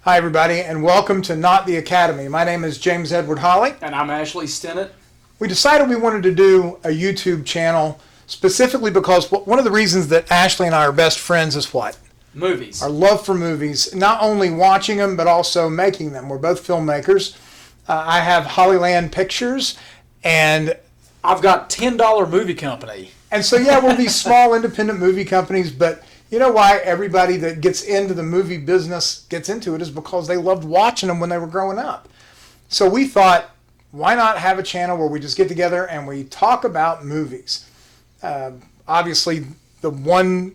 Hi, everybody, and welcome to Not the Academy. My name is James Edward Holly. And I'm Ashley Stennett. We decided we wanted to do a YouTube channel specifically because one of the reasons that Ashley and I are best friends is what? Movies. Our love for movies. Not only watching them, but also making them. We're both filmmakers. I have Hollyland Pictures, and I've got $10 movie company. And so, yeah, we're these small independent movie companies, but you know why everybody that gets into the movie business gets into it is because they loved watching them when they were growing up. So we thought, why not have a channel where we just get together and we talk about movies? Obviously, the one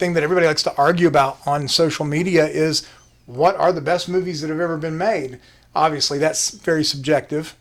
thing that everybody likes to argue about on social media is what are the best movies that have ever been made? Obviously, that's very subjective.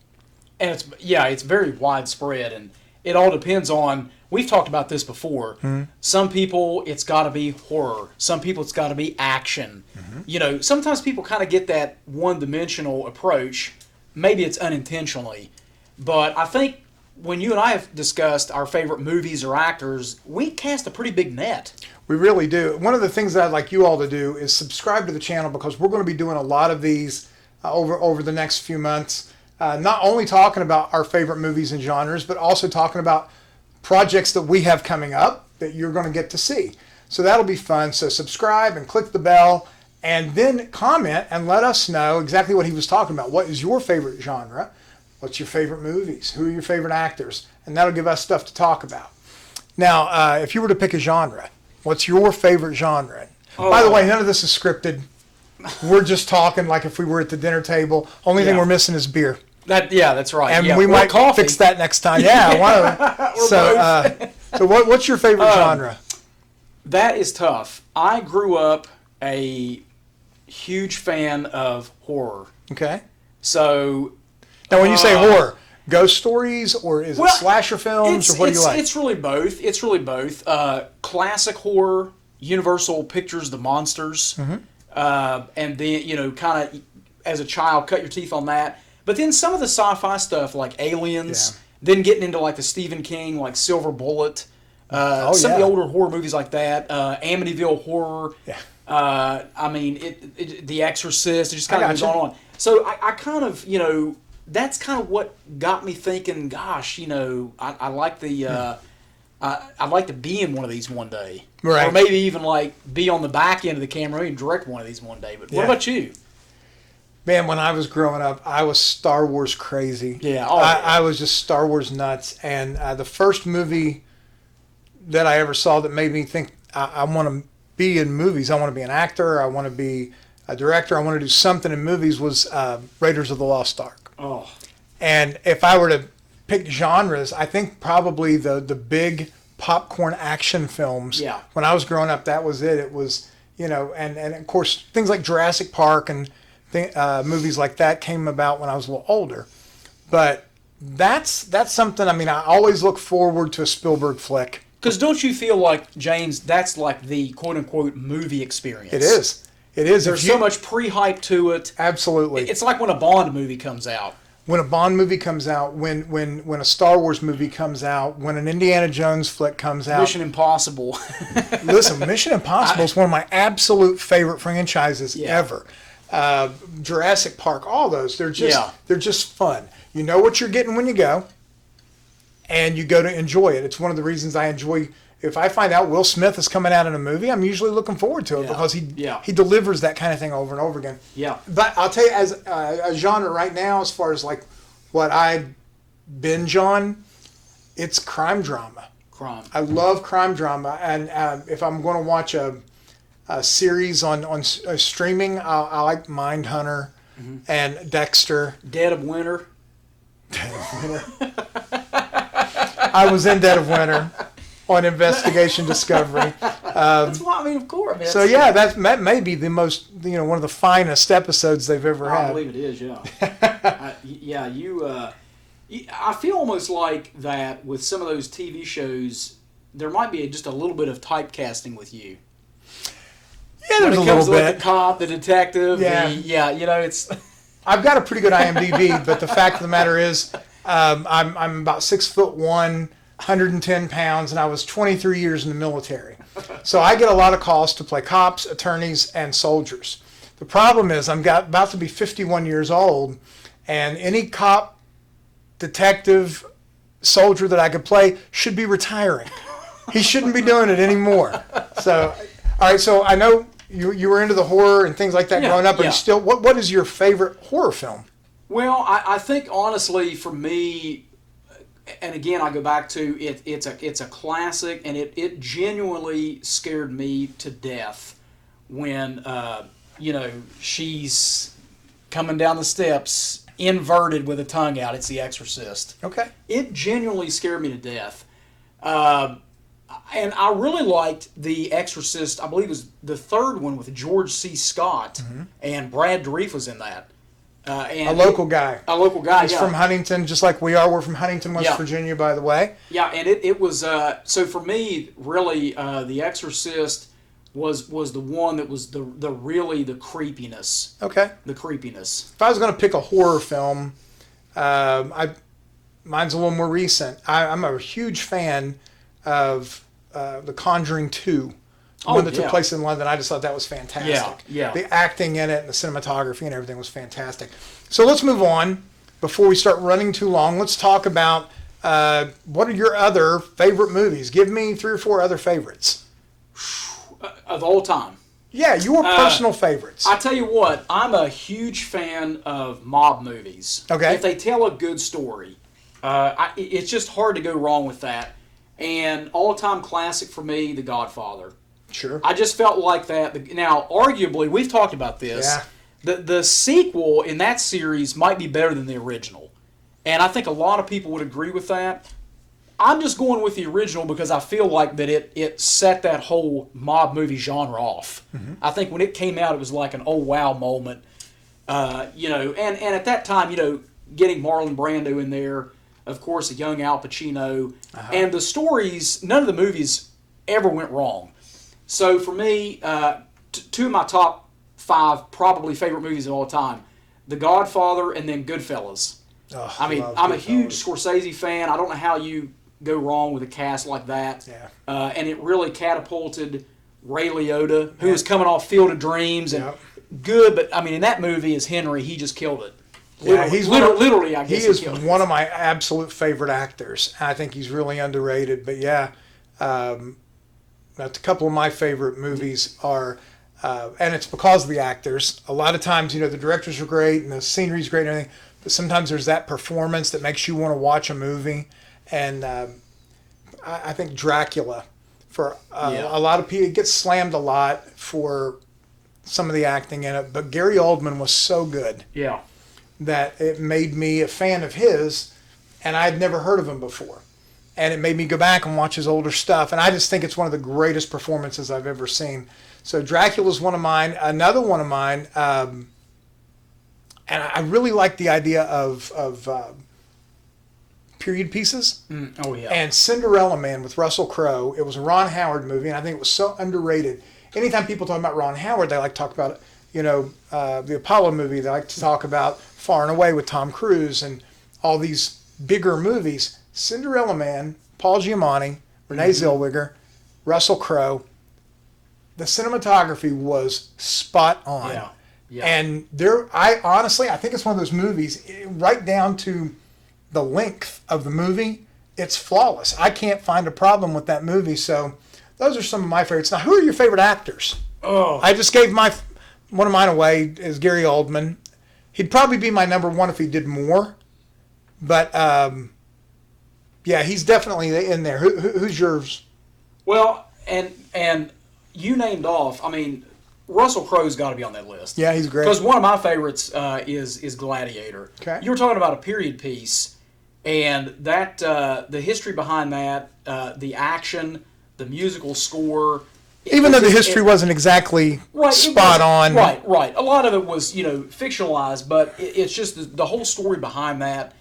And it's very widespread, and it all depends on, we've talked about this before. Mm-hmm. Some people, it's got to be horror. Some people, it's got to be action. Mm-hmm. You know, sometimes people kind of get that one-dimensional approach. Maybe it's unintentionally. But I think when you and I have discussed our favorite movies or actors, we cast a pretty big net. We really do. One of the things that I'd like you all to do is subscribe to the channel because we're going to be doing a lot of these over the next few months. Not only talking about our favorite movies and genres, but also talking about projects that we have coming up that you're going to get to see. So that'll be fun. So subscribe and click the bell and then comment and let us know exactly what he was talking about. What is your favorite genre? What's your favorite movies? Who are your favorite actors? And that'll give us stuff to talk about. Now, if you were to pick a genre, what's your favorite genre? Oh. By the way, none of this is scripted. We're just talking like if we were at the dinner table. Only thing we're missing is beer. That's right. And we might fix that next time. Yeah. So what's your favorite genre? That is tough. I grew up a huge fan of horror. Okay. So now, when you say horror, ghost stories or is it slasher films or what do you like? It's really both. Classic horror, Universal Pictures, The Monsters. Mm-hmm. And then, kind of as a child, cut your teeth on that. But then some of the sci-fi stuff like Aliens, then getting into like the Stephen King, like Silver Bullet, some of the older horror movies like that, Amityville Horror. Yeah. The Exorcist. It just kind of goes on. So I kind of, that's kind of what got me thinking. Gosh, I like the. I'd like to be in one of these one day. Right. Or maybe even like be on the back end of the camera and direct one of these one day. But what about you? Man, when I was growing up, I was Star Wars crazy. Yeah. I was just Star Wars nuts. And the first movie that I ever saw that made me think I want to be in movies. I want to be an actor. I want to be a director. I want to do something in movies was Raiders of the Lost Ark. Oh. And if I were to pick genres, I think probably the big popcorn action films. Yeah. When I was growing up, that was it. It was, and of course things like Jurassic Park and movies like that came about when I was a little older. But that's something, I always look forward to a Spielberg flick. Because don't you feel like, James, that's like the quote-unquote movie experience? It is. There's so much pre-hype to it. Absolutely. It's like when a Bond movie comes out. When a Bond movie comes out, when a Star Wars movie comes out, when an Indiana Jones flick comes out. Mission Impossible. Listen, Mission Impossible is one of my absolute favorite franchises ever. Jurassic Park, all those, they're just fun. You know what you're getting when you go, and you go to enjoy it. It's one of the reasons I enjoy. If I find out Will Smith is coming out in a movie, I'm usually looking forward to it because he delivers that kind of thing over and over again. Yeah. But I'll tell you, as a genre right now, as far as like what I binge on, it's crime drama. I love crime drama, and if I'm going to watch a series on streaming, I like Mindhunter and Dexter. Dead of Winter. I was in Dead of Winter on Investigation Discovery. That's why, of course. So yeah, that may be the most, one of the finest episodes they've ever had. I believe it is, yeah. I feel almost like that with some of those TV shows, there might be just a little bit of typecasting with you. Yeah, there's a little bit. Like the cop, the detective. Yeah. It's. I've got a pretty good IMDb, but the fact of the matter is, I'm about 6'1", 110 pounds, and I was 23 years in the military. So I get a lot of calls to play cops, attorneys, and soldiers. The problem is about to be 51 years old, and any cop, detective, soldier that I could play should be retiring. He shouldn't be doing it anymore. So, all right. So I know you were into the horror and things like that growing up, but still, what is your favorite horror film? Well, I think honestly for me, and again I go back to it. It's a classic, and it genuinely scared me to death when she's coming down the steps inverted with a tongue out. It's The Exorcist. Okay. It genuinely scared me to death. And I really liked The Exorcist. I believe it was the third one with George C. Scott, and Brad Dourif was in that. And a local guy. A local guy. He's from Huntington, just like we are. We're from Huntington, West Virginia, by the way. Yeah, and it was so for me, really, The Exorcist was the one that was the really the creepiness. Okay. The creepiness. If I was going to pick a horror film, mine's a little more recent. I'm a huge fan of The Conjuring 2. The one that took place in London. I just thought that was fantastic. Yeah. The acting in it and the cinematography and everything was fantastic. So let's move on. Before we start running too long, let's talk about what are your other favorite movies? Give me 3 or 4 other favorites. Of all time. Yeah, your personal favorites. I tell you what, I'm a huge fan of mob movies. Okay. If they tell a good story, it's just hard to go wrong with that. And all-time classic for me, The Godfather. Sure. I just felt like that. Now, arguably, we've talked about this. Yeah. The sequel in that series might be better than the original. And I think a lot of people would agree with that. I'm just going with the original because I feel like that it set that whole mob movie genre off. I think when it came out, it was like an oh wow moment. And at that time, getting Marlon Brando in there, of course, a young Al Pacino, and the stories, none of the movies ever went wrong. So for me, 2 of my top 5 probably favorite movies of all time, The Godfather and then Goodfellas. Oh, I mean, I'm a huge Scorsese fan. I don't know how you go wrong with a cast like that. Yeah. And it really catapulted Ray Liotta, who was coming off Field of Dreams and good, but I mean, in that movie as Henry, he just killed it. Yeah, he's literally, I guess he is one of my absolute favorite actors. I think he's really underrated. But yeah, a couple of my favorite movies are, and it's because of the actors. A lot of times, the directors are great and the scenery's great and everything, but sometimes there's that performance that makes you want to watch a movie. And I think Dracula, for a lot of people, it gets slammed a lot for some of the acting in it, but Gary Oldman was so good. Yeah. That it made me a fan of his, and I had never heard of him before. And it made me go back and watch his older stuff, and I just think it's one of the greatest performances I've ever seen. So Dracula's one of mine. Another one of mine, and I really like the idea of period pieces. Oh, yeah. And Cinderella Man with Russell Crowe. It was a Ron Howard movie, and I think it was so underrated. Anytime people talk about Ron Howard, they like to talk about the Apollo movie. They like to talk about Far and Away with Tom Cruise and all these bigger movies. Cinderella Man, Paul Giamatti, Renee Zellweger, Russell Crowe. The cinematography was spot on. Yeah. Yeah. And I think it's one of those movies, right down to the length of the movie, it's flawless. I can't find a problem with that movie. So those are some of my favorites. Now, who are your favorite actors? Oh, I just gave one of mine away is Gary Oldman. He'd probably be my number 1 if he did more. But, yeah, he's definitely in there. Who's yours? Well, and you named off, I mean, Russell Crowe's got to be on that list. Yeah, he's great. Because one of my favorites is Gladiator. Okay. You were talking about a period piece, and that the history behind that, the action, the musical score. Even though the history wasn't exactly spot on. Right. A lot of it was, fictionalized, but it's just the whole story behind that.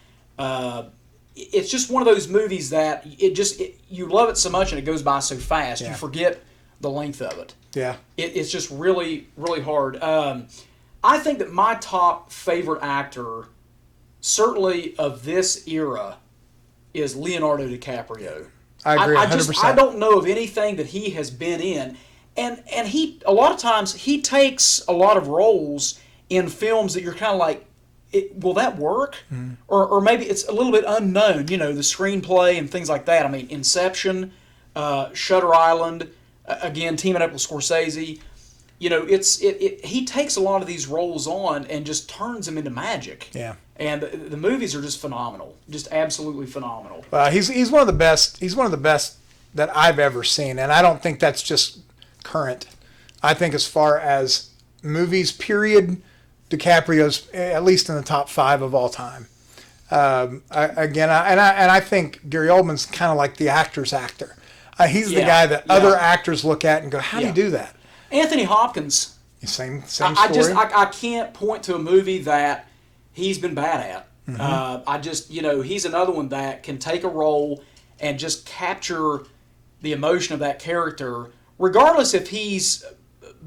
It's just one of those movies that you love it so much and it goes by so fast. Yeah. You forget the length of it. Yeah. It's just really, really hard. I think that my top favorite actor, certainly of this era, is Leonardo DiCaprio. I agree 100%. I don't know of anything that he has been in. and he a lot of times he takes a lot of roles in films that you're kind of like, will that work? Or maybe it's a little bit unknown, the screenplay and things like that. I mean, Inception, Shutter Island, again, teaming up with Scorsese. He takes a lot of these roles on and just turns them into magic. Yeah. And the movies are just phenomenal, just absolutely phenomenal. He's one of the best. He's one of the best that I've ever seen, and I don't think that's just current. I think as far as movies, period, DiCaprio's at least in the top 5 of all time. I think Gary Oldman's kind of like the actor's actor. He's the guy that other actors look at and go, "How do you do that?" Anthony Hopkins. Same I story. I can't point to a movie that he's been bad at. He's another one that can take a role and just capture the emotion of that character, regardless if he's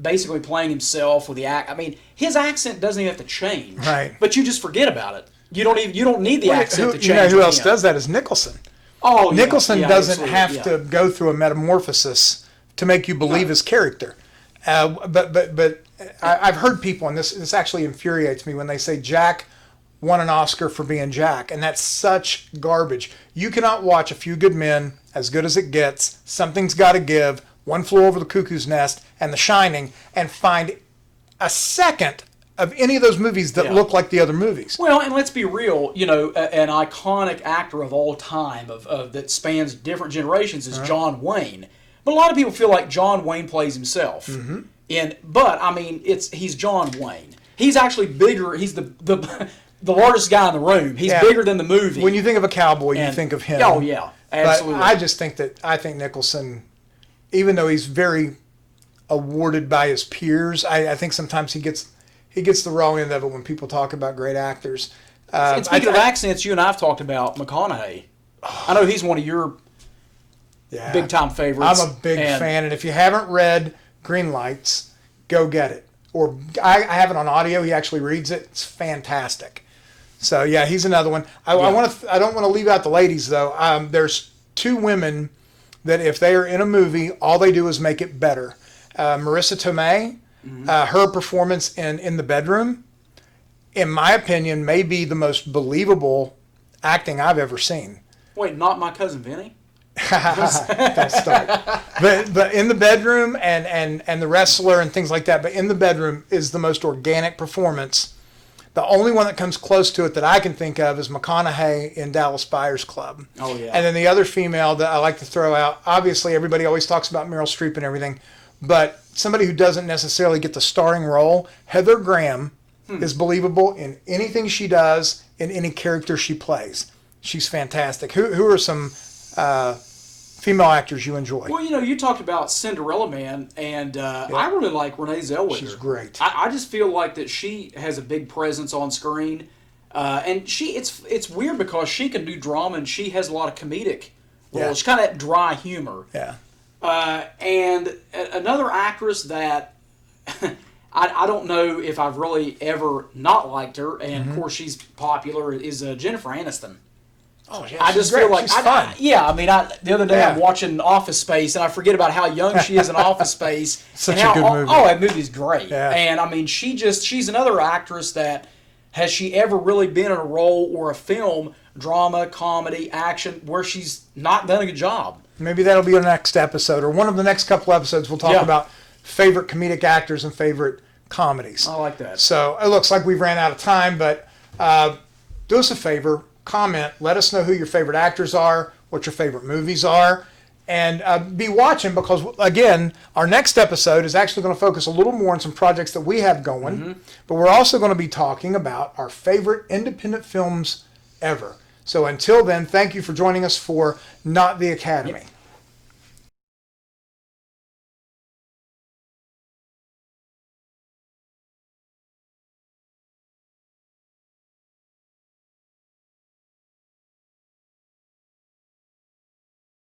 basically playing himself with the act. I mean, his accent doesn't even have to change, right? But you just forget about it. You don't need the accent to change. You know who else does that is Nicholson. Oh, Nicholson doesn't have to go through a metamorphosis to make you believe his character. But I've heard people, and this actually infuriates me when they say Jack won an Oscar for being Jack, and that's such garbage. You cannot watch A Few Good Men, As Good as It Gets, Something's Gotta Give, One Flew Over the Cuckoo's Nest, and The Shining, and find a second of any of those movies that look like the other movies. Well, and let's be real, an iconic actor of all time of that spans different generations is John Wayne. But a lot of people feel like John Wayne plays himself. But I mean, he's John Wayne. He's actually bigger. He's the largest guy in the room. He's bigger than the movie. When you think of a cowboy, you think of him. Oh yeah, absolutely. But I think Nicholson, even though he's very awarded by his peers, I think sometimes he gets the wrong end of it when people talk about great actors. And speaking of accents, you and I've talked about McConaughey. I know he's one of your big time favorites. I'm a big fan, and if you haven't read Green Lights, go get it. Or I have it on audio. He actually reads it. It's fantastic. So yeah, he's another one. I don't want to leave out the ladies though. There's 2 women that if they are in a movie, all they do is make it better. Marissa Tomei, her performance in The Bedroom, in my opinion, may be the most believable acting I've ever seen. Wait, not My Cousin Vinny? Don't start. But in The Bedroom and The Wrestler and things like that, but in The Bedroom is the most organic performance. The only one that comes close to it that I can think of is McConaughey in Dallas Buyers Club. Oh, yeah. And then the other female that I like to throw out, obviously everybody always talks about Meryl Streep and everything, but somebody who doesn't necessarily get the starring role, Heather Graham, is believable in anything she does, in any character she plays. She's fantastic. Who are some female actors you enjoy? Well, you talked about Cinderella Man, and I really like Renee Zellweger. She's great. I just feel like that she has a big presence on screen, and it's weird because she can do drama and she has a lot of comedic roles. She's kind of that dry humor. Yeah. And another actress that I don't know if I've really ever not liked her, and of course she's popular, is Jennifer Aniston. Oh, yeah, I just feel like she's fun. The other day I'm watching Office Space and I forget about how young she is in Office Space. Such a good movie. Oh, that movie's great. Yeah. And I mean, she's another actress that has she ever really been in a role or a film, drama, comedy, action, where she's not done a good job. Maybe that'll be our next episode, or one of the next couple episodes. We'll talk about favorite comedic actors and favorite comedies. I like that. So it looks like we've ran out of time, but do us a favor. Comment. Let us know who your favorite actors are, what your favorite movies are, and be watching because, again, our next episode is actually going to focus a little more on some projects that we have going, but we're also going to be talking about our favorite independent films ever. So until then, thank you for joining us for Not the Academy.